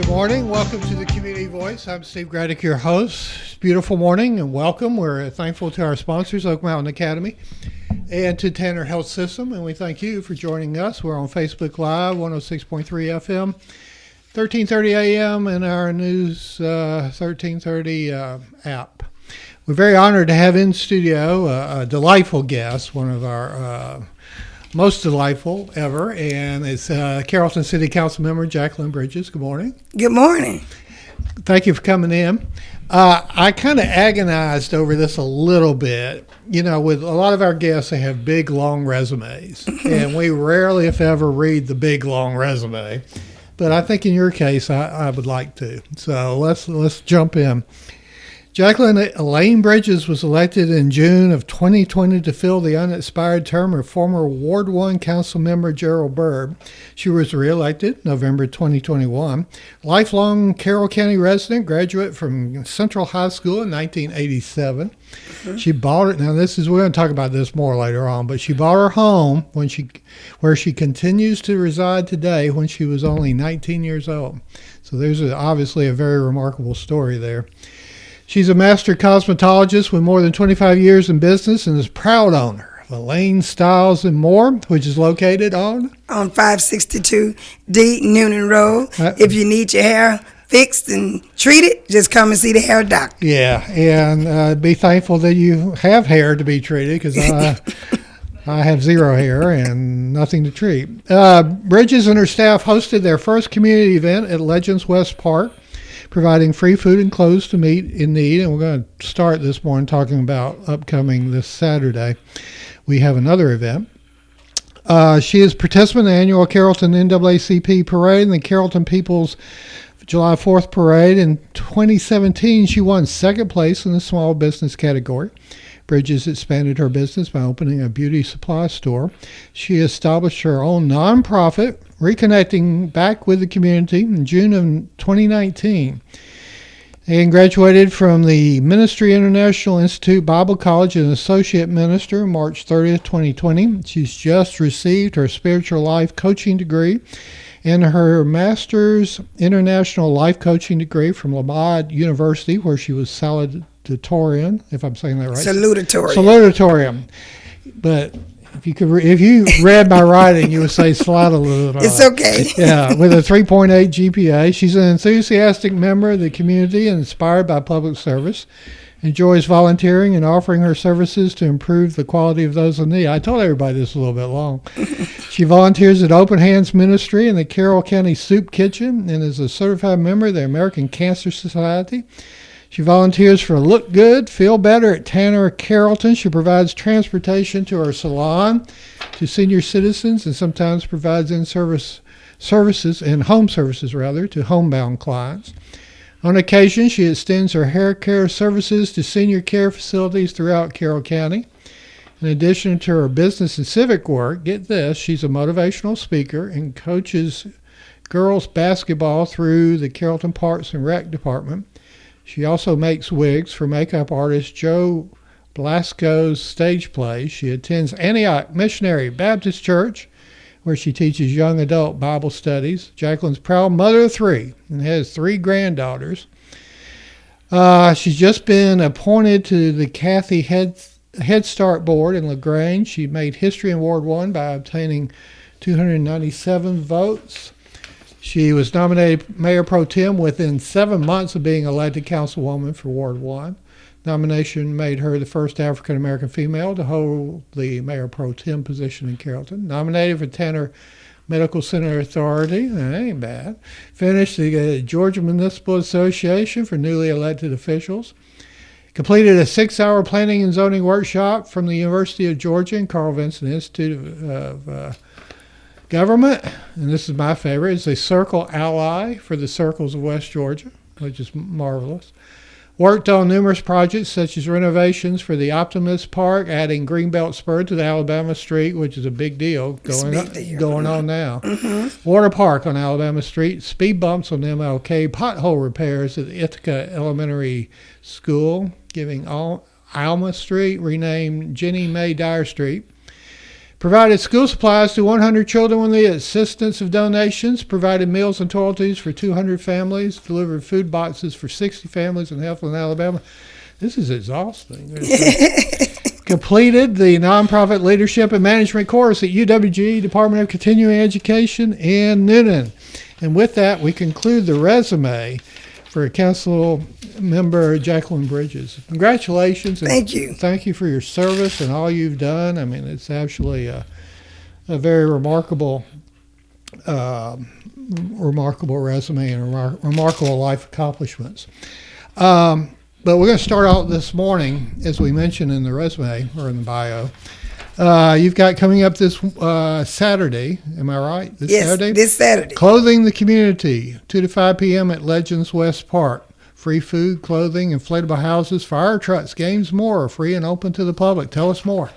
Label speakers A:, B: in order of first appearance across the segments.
A: Good morning. Welcome to the Community Voice. I'm Steve Gradick, your host. It's a beautiful morning and welcome. We're thankful to our sponsors, Oak Mountain Academy, and to Tanner Health System. And we thank you for joining us. We're on Facebook Live, 106.3 FM, 1330 AM, and our news 1330 app. We're very honored to have in studio a delightful guest, one of our most delightful ever, and it's Carrollton City Council member Jaqueline Bridges. Good morning.
B: Good morning.
A: Thank you for coming in. I kind of agonized over this a little bit. You know, with a lot of our guests, they have big, long resumes, and we rarely, if ever, read the big, long resume. But I think in your case, I would like to. So let's jump in. Jaqueline Elaine Bridges was elected in June of 2020 to fill the unexpired term of former Ward 1 Council member Gerald Byrd. She was reelected November 2021. Lifelong Carroll County resident, graduate from Central High School in 1987. Mm-hmm. She bought it. Now, we're going to talk about this more later on, but she bought her home where she continues to reside today when she was only 19 years old. So there's obviously a very remarkable story there. She's a master cosmetologist with more than 25 years in business and is proud owner of Elaine Styles and More, which is located on
B: 562 D Noonan Road. If you need your hair fixed and treated, just come and see the hair doctor.
A: Yeah, and be thankful that you have hair to be treated, because I have zero hair and nothing to treat. Bridges and her staff hosted their first community event at Legends West Park, providing free food and clothes to meet in need. And we're going to start this morning talking about upcoming this Saturday. We have another event. She is participant in the annual Carrollton NAACP Parade and the Carrollton People's July 4th Parade. In 2017, she won second place in the small business category. Bridges expanded her business by opening a beauty supply store. She established her own nonprofit, reconnecting back with the community in June of 2019, and graduated from the Ministry International Institute Bible College as an associate minister March 30th, 2020. She's just received her spiritual life coaching degree and her master's international life coaching degree from Lamad University, where she was salutatorian, if I'm saying that right. Salutatorian. But if you read my writing, you would say salutatorian.
B: It's okay.
A: Yeah, with a 3.8 GPA. She's an enthusiastic member of the community and inspired by public service. Enjoys volunteering and offering her services to improve the quality of those in need. I told everybody this a little bit long. She volunteers at Open Hands Ministry in the Carroll County Soup Kitchen and is a certified member of the American Cancer Society. She volunteers for Look Good, Feel Better at Tanner Carrollton. She provides transportation to her salon to senior citizens and sometimes provides home services to homebound clients. On occasion, she extends her hair care services to senior care facilities throughout Carroll County. In addition to her business and civic work, get this, she's a motivational speaker and coaches girls basketball through the Carrollton Parks and Rec Department. She also makes wigs for makeup artist Joe Blasco's stage plays. She attends Antioch Missionary Baptist Church, where she teaches young adult Bible studies. Jaqueline's proud mother of three and has 3 granddaughters. She's just been appointed to the Kathy Head Start Board in LaGrange. She made history in Ward 1 by obtaining 297 votes. She was nominated Mayor Pro Tem within 7 months of being elected councilwoman for Ward 1. Nomination made her the first African-American female to hold the Mayor Pro Tem position in Carrollton. Nominated for Tanner Medical Center Authority, that ain't bad. Finished the Georgia Municipal Association for newly elected officials. Completed a 6-hour planning and zoning workshop from the University of Georgia and Carl Vinson Institute of Government. And this is my favorite. It's a Circle Ally for the Circles of West Georgia, which is marvelous. Worked on numerous projects such as renovations for the Optimist Park, adding Greenbelt Spur to the Alabama Street, which is a big deal going on now. Mm-hmm. Water Park on Alabama Street, speed bumps on MLK, pothole repairs at the Ithaca Elementary School, giving Alma Street renamed Jenny Mae Dyer Street. Provided school supplies to 100 children with the assistance of donations. Provided meals and toiletries for 200 families. Delivered food boxes for 60 families in Heflin, Alabama. This is exhausting. Completed the nonprofit leadership and management course at UWG, Department of Continuing Education, and Noonan. And with that, we conclude the resume for Council Member Jaqueline Bridges. Congratulations. And
B: Thank you.
A: Thank you for your service and all you've done. I mean, it's actually a very remarkable resume and remarkable life accomplishments. But we're going to start out this morning, as we mentioned in the resume or in the bio. You've got coming up this Saturday, am I right?
B: Saturday? This Saturday.
A: Clothing the Community, 2 to 5 p.m. at Legends West Park. Free food, clothing, inflatable houses, fire trucks, games, more are free and open to the public. Tell us more.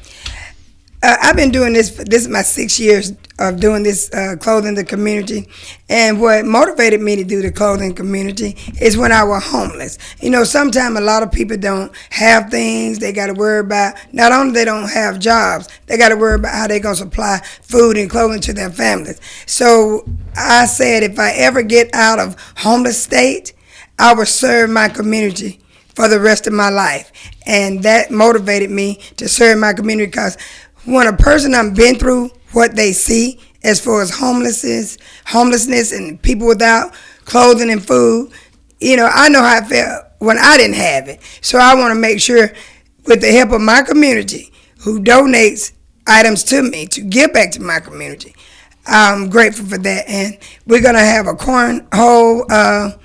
B: I've been doing this. This is my 6 years of doing this, clothing the community. And what motivated me to do the clothing community is when I was homeless. You know, sometimes a lot of people don't have things. They got to worry about, not only they don't have jobs, they got to worry about how they're going to supply food and clothing to their families. So I said, if I ever get out of homeless state, I will serve my community for the rest of my life. And that motivated me to serve my community, because when a person I've been through what they see as far as homelessness and people without clothing and food, you know, I know how I felt when I didn't have it. So I want to make sure, with the help of my community who donates items to me to give back to my community, I'm grateful for that. And we're going to have a cornhole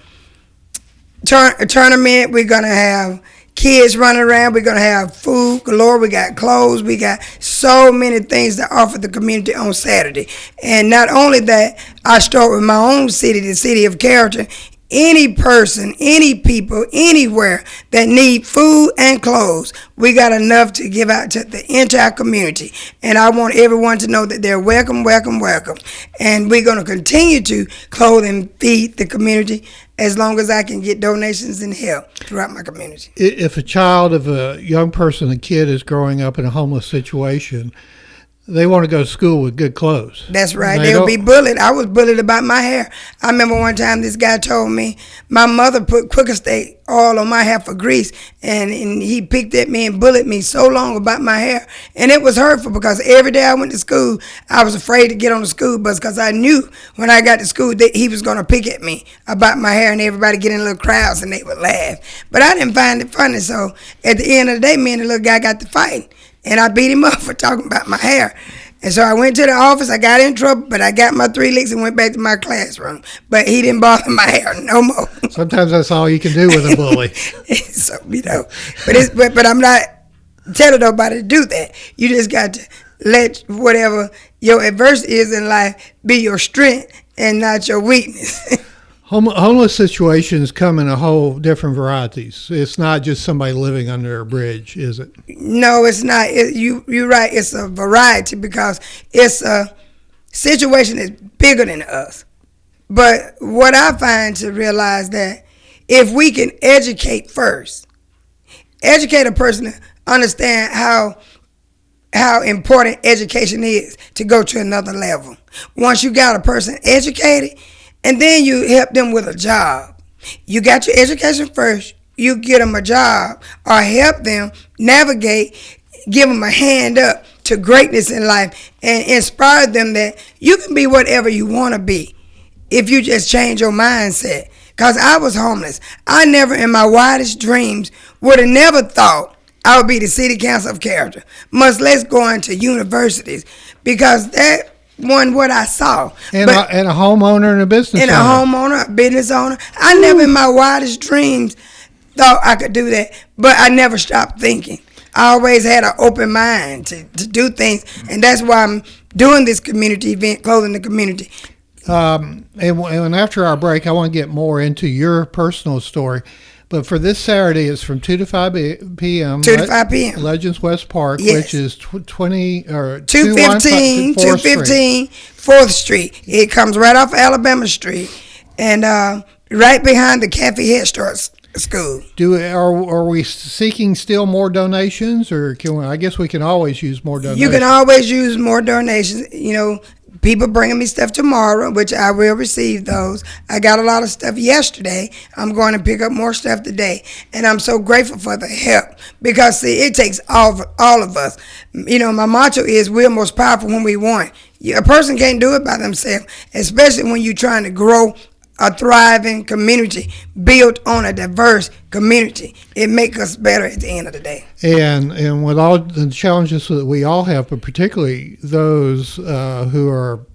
B: tournament. We're going to have kids running around. We're going to have food galore. We got clothes. We got so many things to offer the community on Saturday. And not only that, I start with my own city, the city of Carrollton. Any person, any people, anywhere that need food and clothes, we got enough to give out to the entire community. And I want everyone to know that they're welcome, welcome, welcome. And we're going to continue to clothe and feed the community as long as I can get donations and help throughout my community.
A: If a young person, a kid is growing up in a homeless situation, they want to go to school with good clothes.
B: That's right. They'll be bullied. I was bullied about my hair. I remember one time this guy told me my mother put Quicker State oil on my hair for grease, and he picked at me and bullied me so long about my hair. And it was hurtful, because every day I went to school, I was afraid to get on the school bus, because I knew when I got to school that he was going to pick at me about my hair, and everybody get in little crowds and they would laugh. But I didn't find it funny. So at the end of the day, me and the little guy got to fighting. And I beat him up for talking about my hair. And so I went to the office. I got in trouble, but I got my 3 licks and went back to my classroom. But he didn't bother my hair no more.
A: Sometimes that's all you can do with a bully.
B: So, you know, but I'm not telling nobody to do that. You just got to let whatever your adversity is in life be your strength and not your weakness.
A: Homeless situations come in a whole different varieties. It's not just somebody living under a bridge, is it?
B: No, it's not. You're right. It's a variety, because it's a situation that's bigger than us. But what I find to realize that if we can educate first, educate a person to understand how important education is to go to another level. Once you got a person educated, and then you help them with a job. You got your education first, you get them a job, or help them navigate, give them a hand up to greatness in life, and inspire them that you can be whatever you want to be if you just change your mindset. Because I was homeless. I never in my wildest dreams would have never thought I would be the city council of Carrollton, much less going to universities, because that one what I saw.
A: And a homeowner and a business owner.
B: And a homeowner, a business owner. I never in my wildest dreams thought I could do that, but I never stopped thinking. I always had an open mind to do things, and that's why I'm doing this community event, Clothing the Community.
A: And after our break, I want to get more into your personal story. But for this Saturday, it's from 2 to 5 p.m.
B: 2 to 5 p.m.
A: Legends West Park,
B: yes.
A: Which is
B: 215 4th Street. It comes right off Alabama Street, and right behind the Cafe Head Start school.
A: Are we seeking still more donations, or I guess we can always use more donations?
B: You can always use more donations. People bringing me stuff tomorrow, which I will receive those. I got a lot of stuff yesterday. I'm going to pick up more stuff today. And I'm so grateful for the help because, see, it takes all of us. My motto is we're most powerful when we want. A person can't do it by themselves, especially when you're trying to grow a thriving community built on a diverse community. It makes us better at the end of the day.
A: And with all the challenges that we all have, but particularly those who are,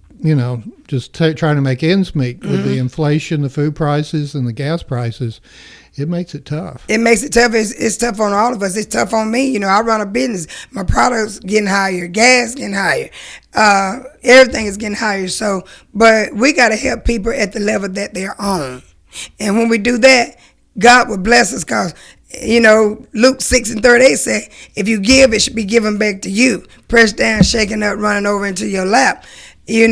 A: just trying to make ends meet with the inflation, the food prices, and the gas prices, it makes it tough.
B: It makes it tough. It's tough on all of us. It's tough on me. I run a business. My products getting higher. Gas getting higher. Everything is getting higher. So, but we got to help people at the level that they're on. And when we do that, God will bless us because, Luke 6:38 said, if you give, it should be given back to you. Pressed down, shaken up, running over into your lap. We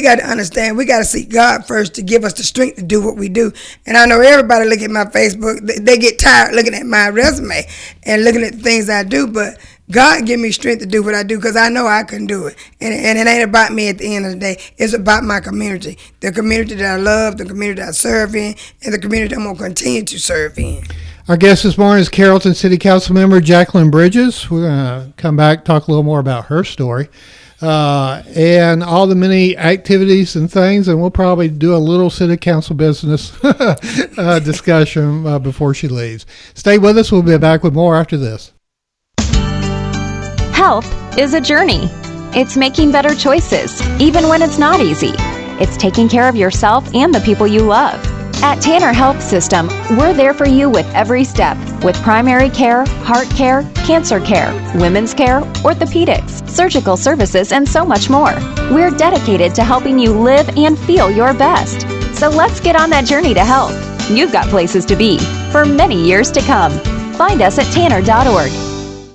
B: got to understand, we got to seek God first to give us the strength to do what we do. And I know everybody look at my Facebook, they get tired looking at my resume and looking at the things I do, but God give me strength to do what I do because I know I can do it. And it ain't about me at the end of the day. It's about my community, the community that I love, the community that I serve in, and the community I'm going to continue to serve in.
A: Our guest this morning is Carrollton City Council member Jaqueline Bridges. We're going to come back, talk a little more about her story. And all the many activities and things, and we'll probably do a little city council business discussion before she leaves. Stay with us. We'll be back with more after this.
C: Health is a journey. It's making better choices, even when it's not easy. It's taking care of yourself and the people you love. At Tanner Health System, we're there for you with every step, with primary care, heart care, cancer care, women's care, orthopedics, surgical services, and so much more. We're dedicated to helping you live and feel your best. So let's get on that journey to health. You've got places to be for many years to come. Find us at tanner.org.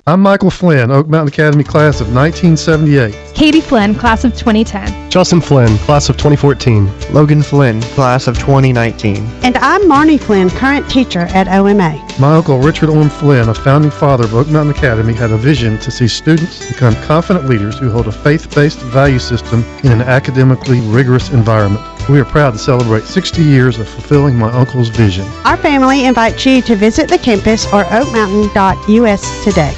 D: I'm Michael Flynn, Oak Mountain Academy class of 1978.
E: Katie Flynn, class of 2010.
F: Justin Flynn, class of 2014.
G: Logan Flynn, class of 2019.
H: And I'm Marnie Flynn, current teacher at OMA.
D: My uncle Richard Orm Flynn, a founding father of Oak Mountain Academy, had a vision to see students become confident leaders who hold a faith-based value system in an academically rigorous environment. We are proud to celebrate 60 years of fulfilling my uncle's vision.
H: Our family invites you to visit the campus or oakmountain.us today.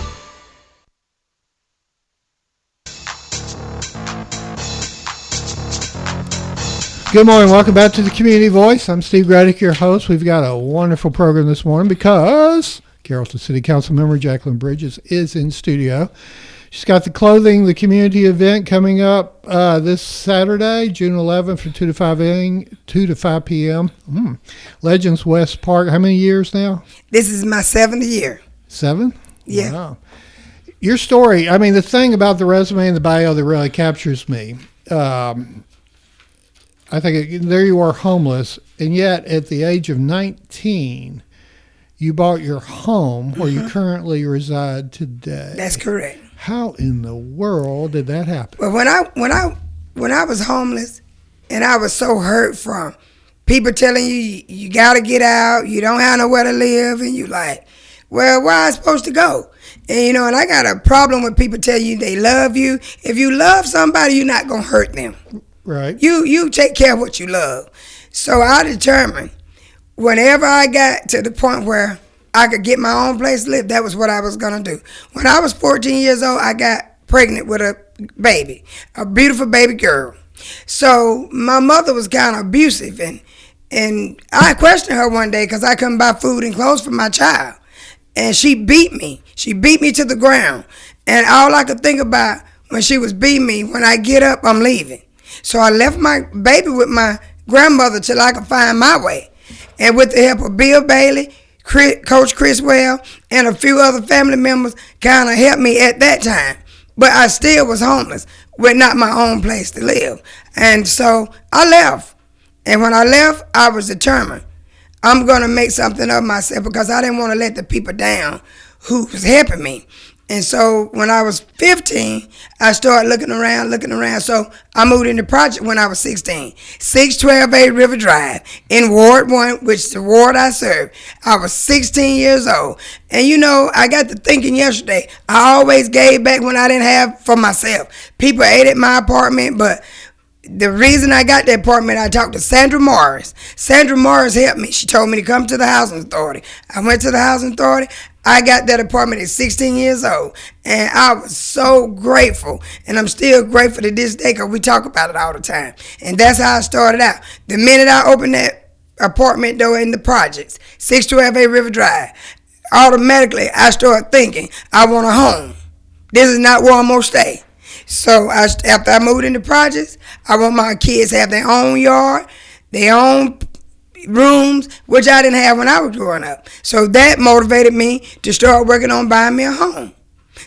A: Good morning. Welcome back to the Community Voice. I'm Steve Gradick, your host. We've got a wonderful program this morning because Carrollton City Council member Jaqueline Bridges is in studio. She's got the Clothing the Community event coming up this Saturday, June 11th from 2 to 5 p.m. Legends West Park. How many years now?
B: This is my 7th year.
A: 7?
B: Yeah.
A: Wow. Your story, the thing about the resume and the bio that really captures me, I think there you are homeless, and yet at the age of 19, you bought your home where you currently reside today.
B: That's correct.
A: How in the world did that happen?
B: Well, when I was homeless, and I was so hurt from people telling you got to get out, you don't have nowhere to live, and you like, well, where am I supposed to go? And and I got a problem with people telling you they love you. If you love somebody, you're not gonna hurt them.
A: Right.
B: You take care of what you love. So I determined whenever I got to the point where I could get my own place to live, that was what I was going to do. When I was 14 years old, I got pregnant with a baby, a beautiful baby girl. So my mother was kind of abusive, and I questioned her one day because I couldn't buy food and clothes for my child. And she beat me. She beat me to the ground. And all I could think about when she was beating me, when I get up, I'm leaving. So I left my baby with my grandmother till I could find my way. And with the help of Bill Bailey, Coach Chris Well, and a few other family members kind of helped me at that time. But I still was homeless with not my own place to live. And so I left. And when I left, I was determined. I'm going to make something of myself because I didn't want to let the people down who was helping me. And so when I was 15, I started looking around. So I moved into project when I was 16. 612A River Drive in Ward 1, which is the ward I serve. I was 16 years old. And you know, I got to thinking yesterday, I always gave back when I didn't have for myself. People ate at my apartment, but the reason I got the apartment, I talked to Sandra Morris. Sandra Morris helped me. She told me to come to the Housing Authority. I went to the Housing Authority. I got that apartment at 16 years old, and I was so grateful, and I'm still grateful to this day because we talk about it all the time. And that's how I started out. The minute I opened that apartment door in the projects, 612A River Drive, automatically I started thinking, I want a home. This is not where I'm going to stay. So after I moved into projects, I want my kids to have their own yard, their own rooms, which I didn't have when I was growing up. So that motivated me to start working on buying me a home.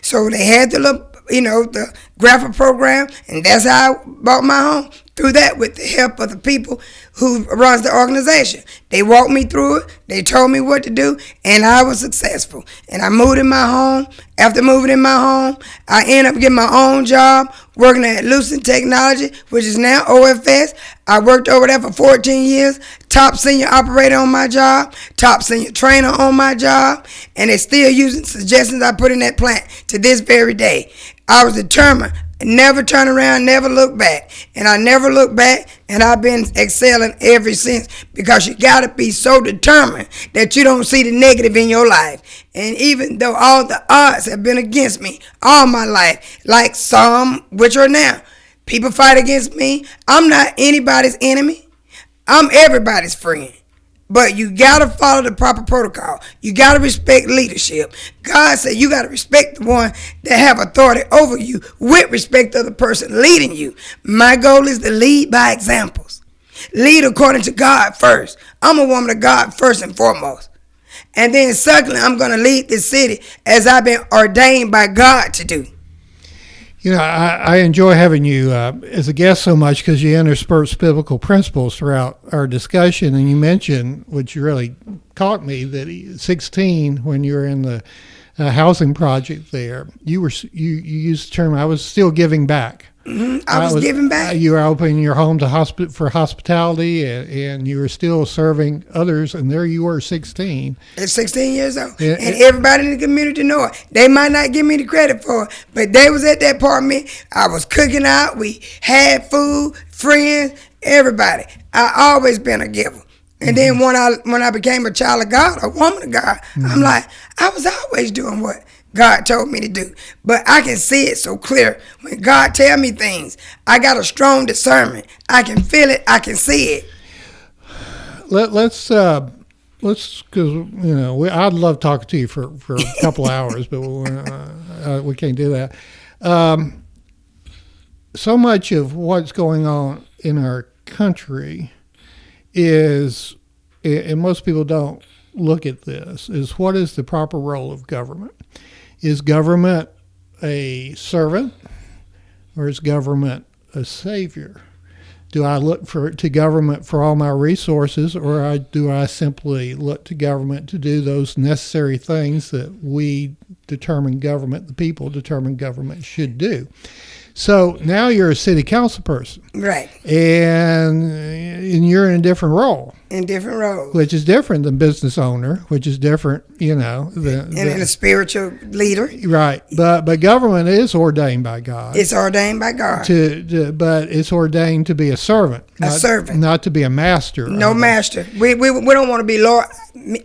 B: So they had the graphic program, and that's how I bought my home. Through that, with the help of the people who runs the organization. They walked me through it. They told me what to do, and I was successful. And I moved in my home. After moving in my home, I ended up getting my own job, working at Lucent Technology, which is now OFS. I worked over there for 14 years, top senior operator on my job, top senior trainer on my job, and they're still using suggestions I put in that plant to this very day. I was determined. Never turn around, never look back. And I never look back, and I've been excelling ever since, because you got to be so determined that you don't see the negative in your life. And even though all the odds have been against me all my life, like some, which are now, people fight against me, I'm not anybody's enemy. I'm everybody's friend. But you got to follow the proper protocol. You got to respect leadership. God said you got to respect the one that have authority over you with respect to the person leading you. My goal is to lead by examples. Lead according to God first. I'm a woman of God first and foremost. And then secondly, I'm going to lead this city as I've been ordained by God to do.
A: You know, I enjoy having you as a guest so much because you intersperse biblical principles throughout our discussion. And you mentioned, which really caught me, that 16, when you were in the housing project there, you used the term, I was still giving back.
B: Mm-hmm. I was giving back.
A: You were opening your home to for hospitality, and you were still serving others, and there you were, 16.
B: At 16 years old. And everybody in the community know it. They might not give me the credit for it, but they was at that apartment. I was cooking out. We had food, friends, everybody. I always been a giver. And then when I became a child of God, a woman of God, I'm like, I was always doing what God told me to do. But I can see it so clear. When God tell me things, I got a strong discernment. I can feel it. I can see it.
A: Let's because I'd love talking to you for a couple hours, but we can't do that. So much of what's going on in our country is, and most people don't look at this, is what is the proper role of government? Is government a servant, or is government a savior? Do I look to government for all my resources, or do I simply look to government to do those necessary things that we determine government, the people determine government should do? So now you're a city council person. Right. And you're in a different role.
B: In different roles.
A: Which is different than business owner, which is different, than
B: a spiritual leader.
A: Right. But government is ordained by God.
B: It's ordained by God.
A: But it's ordained to be a servant.
B: Servant.
A: Not to be a master.
B: No master. We don't want to be Lord.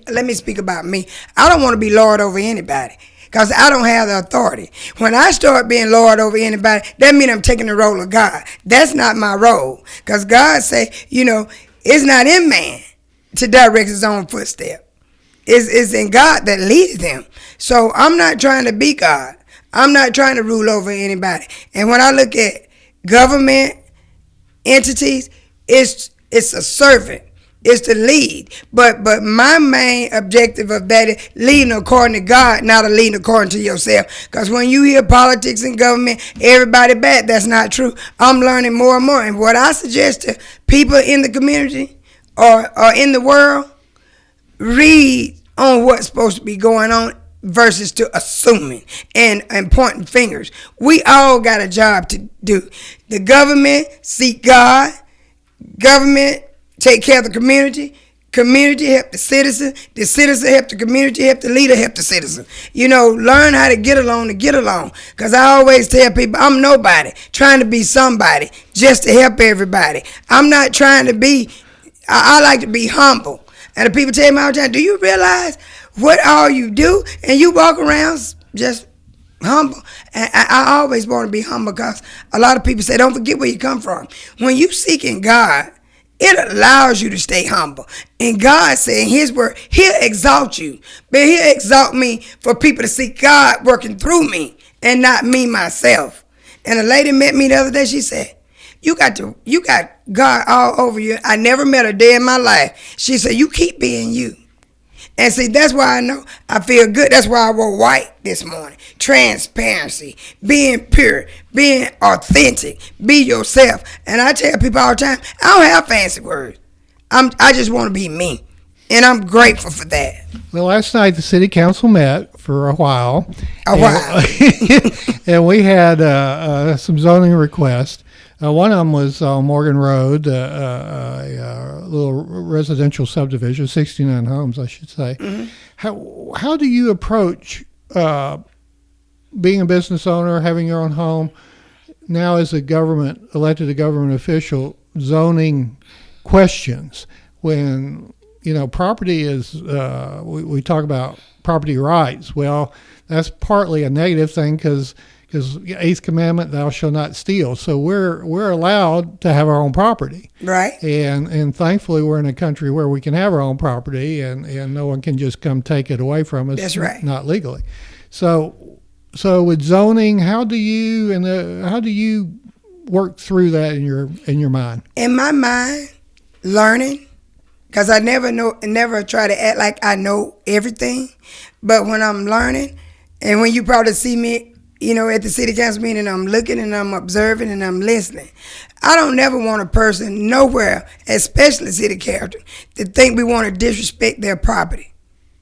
B: Let me speak about me. I don't want to be Lord over anybody, because I don't have the authority. When I start being Lord over anybody, that means I'm taking the role of God. That's not my role. Because God say, it's not in man to direct his own footstep. It's in God that leads him. So I'm not trying to be God. I'm not trying to rule over anybody. And when I look at government entities, it's a servant. Is to lead, but my main objective of that is leading according to God, not leading according to yourself. Because when you hear politics and government, everybody bad. That's not true. I'm learning more and more. And what I suggest to people in the community or in the world, read on what's supposed to be going on versus to assuming and pointing fingers. We all got a job to do. The government seek God. Government take care of the community. Community help the citizen help the community, help the leader, help the citizen. Learn how to get along. Because I always tell people, I'm nobody trying to be somebody just to help everybody. I'm not trying to be, I like to be humble. And the people tell me all the time, do you realize what all you do? And you walk around just humble. And I always want to be humble because a lot of people say, don't forget where you come from. When you seeking God, it allows you to stay humble. And God said in his word, he'll exalt you. But he'll exalt me for people to see God working through me and not me myself. And a lady met me the other day. She said, you got God all over you. I never met a day in my life. She said, you keep being you. And see, that's why I know I feel good. That's why I wore white this morning. Transparency, being pure, being authentic, be yourself. And I tell people all the time, I don't have fancy words. I just want to be me. And I'm grateful for that.
A: Well, last night the city council met for a while. And we had some zoning requests. One of them was on Morgan Road, a little residential subdivision, 69 homes, I should say. Mm-hmm. How do you approach being a business owner, having your own home, now as a elected government official, zoning questions when, property is, we talk about property rights. Well, that's partly a negative thing because Eighth Commandment, thou shalt not steal. So we're allowed to have our own property. Right. And thankfully we're in a country where we can have our own property and no one can just come take it away from us. That's right. Not legally. So with zoning, how do you work through that in your mind? In my mind, learning, because I never try to act like I know everything. But when I'm learning, and when you probably see me, at the city council meeting, I'm looking and I'm observing and I'm listening. I don't never want a person nowhere, especially city council, to think we want to disrespect their property.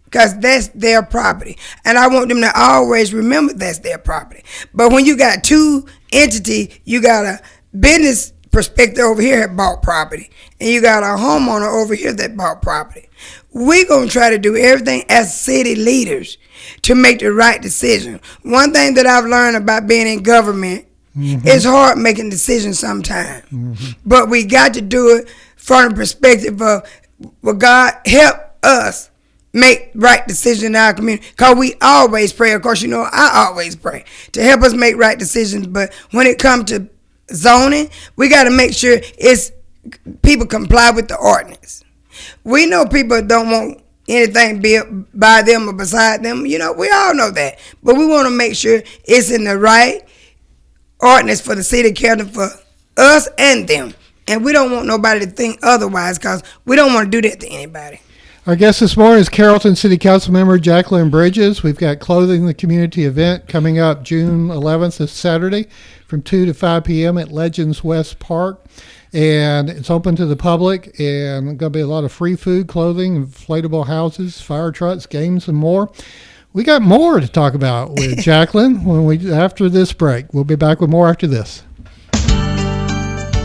A: Because that's their property. And I want them to always remember that's their property. But when you got two entities, you got a business perspective over here that bought property, and you got a homeowner over here that bought property. We're going to try to do everything as city leaders to make the right decision. One thing that I've learned about being in government, it's hard making decisions sometimes. But we got to do it from the perspective of, well, God, help us make right decisions in our community. Because we always pray. Of course, I always pray to help us make right decisions. But when it comes to zoning, we got to make sure people comply with the ordinance. We know people don't want anything built by them or beside them. We all know that. But we want to make sure it's in the right ordinance for the city council, for us and them. And we don't want nobody to think otherwise because we don't want to do that to anybody. Our guest this morning is Carrollton City Council member Jaqueline Bridges. We've got Clothing the Community event coming up June 11th, this Saturday, from 2 to 5 p.m. at Legends West Park. And it's open to the public, and there's going to be a lot of free food, clothing, inflatable houses, fire trucks, games, and more. We got more to talk about with Jaqueline after this break. We'll be back with more after this.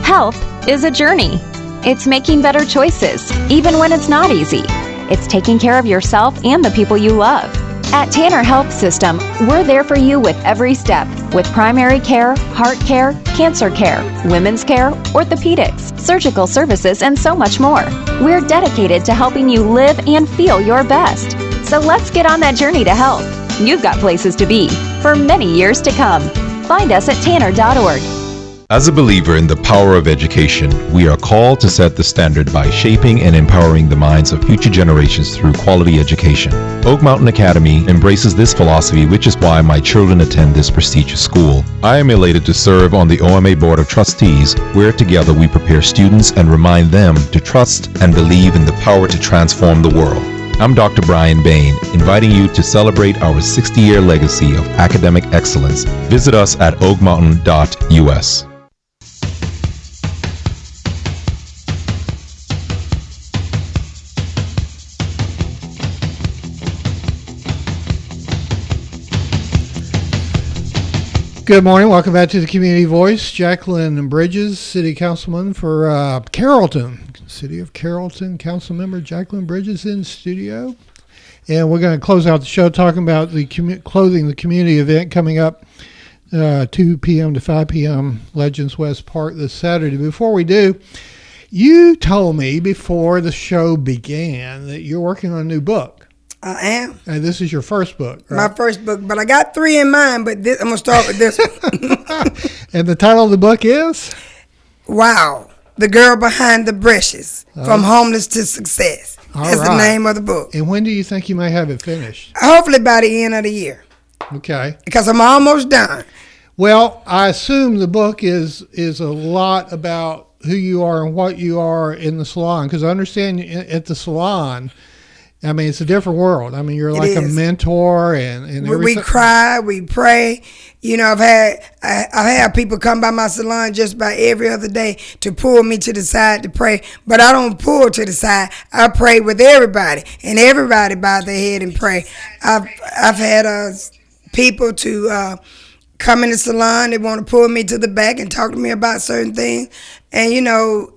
C: Health is a journey. It's making better choices, even when it's not easy. It's taking care of yourself and the people you love. At Tanner Health System, we're there for you with every step, with primary care, heart care, cancer care, women's care, orthopedics, surgical services, and so much more. We're dedicated to helping you live and feel your best. So let's get on that journey to health. You've got places to be for many years to come. Find us at tanner.org.
I: As a believer in the power of education, we are called to set the standard by shaping and empowering the minds of future generations through quality education. Oak Mountain Academy embraces this philosophy, which is why my children attend this prestigious school. I am elated to serve on the OMA Board of Trustees, where together we prepare students and remind them to trust and believe in the power to transform the world. I'm Dr. Brian Bain, inviting you to celebrate our 60-year legacy of academic excellence. Visit us at oakmountain.us.
A: Good morning. Welcome back to the Community Voice. Jaqueline Bridges, City Councilman for Carrollton. City of Carrollton Councilmember Jaqueline Bridges in studio. And we're going to close out the show talking about the Clothing the Community event coming up 2 p.m. to 5 p.m. Legends West Park this Saturday. Before we do, you told me before the show began that you're working on a new book.
B: I am.
A: And this is your first book, right?
B: My first book, but I got 3 in mind, but I'm going to start with this one.
A: And the title of the book is?
B: Wow. The Girl Behind the Brushes, From Homeless to Success. That's the name of the book.
A: And when do you think you may have it finished?
B: Hopefully by the end of the year.
A: Okay.
B: Because I'm almost done.
A: Well, I assume the book is a lot about who you are and what you are in the salon, because I understand at the salon, I mean, it's a different world. I mean, you're like a mentor and everything.
B: We cry, we pray. You know, I've had people come by my salon just about every other day to pull me to the side to pray. But I don't pull to the side. I pray with everybody, and everybody bow their head and pray. I've had people to come in the salon. They want to pull me to the back and talk to me about certain things. And, you know,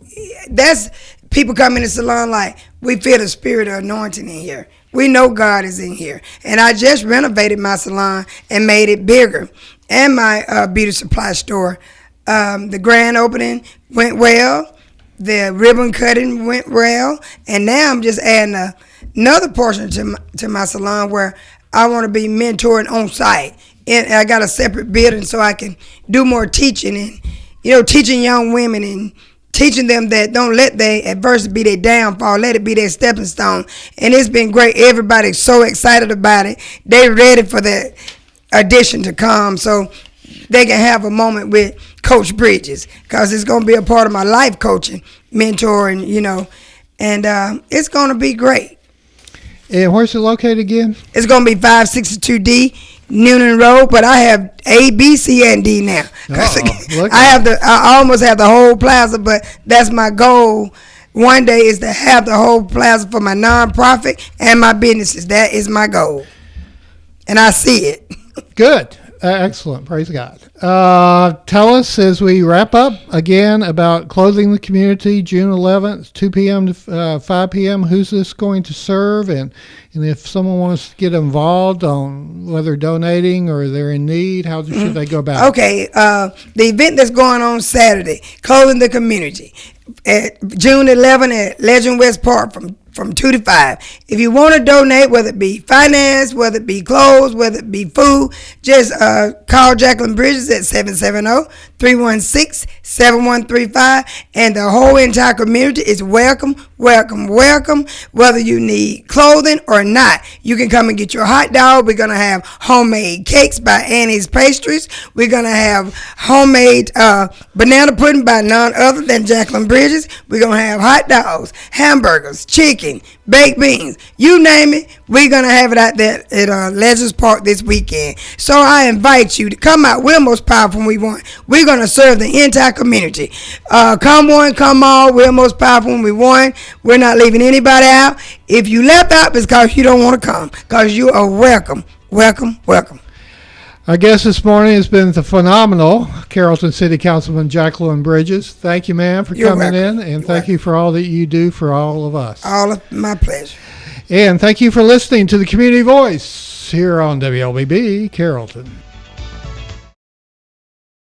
B: that's people come in the salon like, we feel the spirit of anointing in here. We know God is in here. And I just renovated my salon and made it bigger. And my beauty supply store. The grand opening went well. The ribbon cutting went well. And now I'm just adding another portion to my salon where I want to be mentoring on site. And I got a separate building so I can do more teaching and, you know, teaching young women and teaching them that don't let their adversity be their downfall. Let it be their stepping stone. And it's been great. Everybody's so excited about it. They're ready for the addition to come so they can have a moment with Coach Bridges, because it's going to be a part of my life coaching, mentoring, you know, and it's going to be great.
A: And where's it located again?
B: It's going to be 562D Noonan Road, but I have A, B, C, and D now. I almost have the whole plaza, but that's my goal. One day is to have the whole plaza for my nonprofit and my businesses. That is my goal, and I see it.
A: Good. Excellent. Praise God. Tell us as we wrap up again about Clothing the Community, June 11th, 2 p.m. to 5 p.m. Who's this going to serve? And if someone wants to get involved on whether donating or they're in need, how should they go about it?
B: Okay. The event that's going on Saturday, Clothing the Community, at June 11th at Legend West Park from 2 to 5. If you want to donate, whether it be finance, whether it be clothes, whether it be food, just call Jaqueline Bridges at 770-316-7135. And the whole entire community is welcome, welcome, welcome. Whether you need clothing or not, you can come and get your hot dog. We're going to have homemade cakes by Annie's Pastries. We're going to have homemade banana pudding by none other than Jaqueline Bridges. We're going to have hot dogs, hamburgers, chicken, baked beans, you name it, we're going to have it out there at Legends Park this weekend. So I invite you to come out. We're most powerful we want. We're going to serve the entire community. Come one, come all. We're most powerful when we want. We're not leaving anybody out. If you left out, it's because you don't want to come, because you are welcome, welcome, welcome.
A: Our guest this morning has been the phenomenal Carrollton City Councilman Jaqueline Bridges. Thank you, ma'am, for coming in, and thank you for all that you do for all of us.
B: All of my pleasure.
A: And thank you for listening to the Community Voice here on WLBB Carrollton.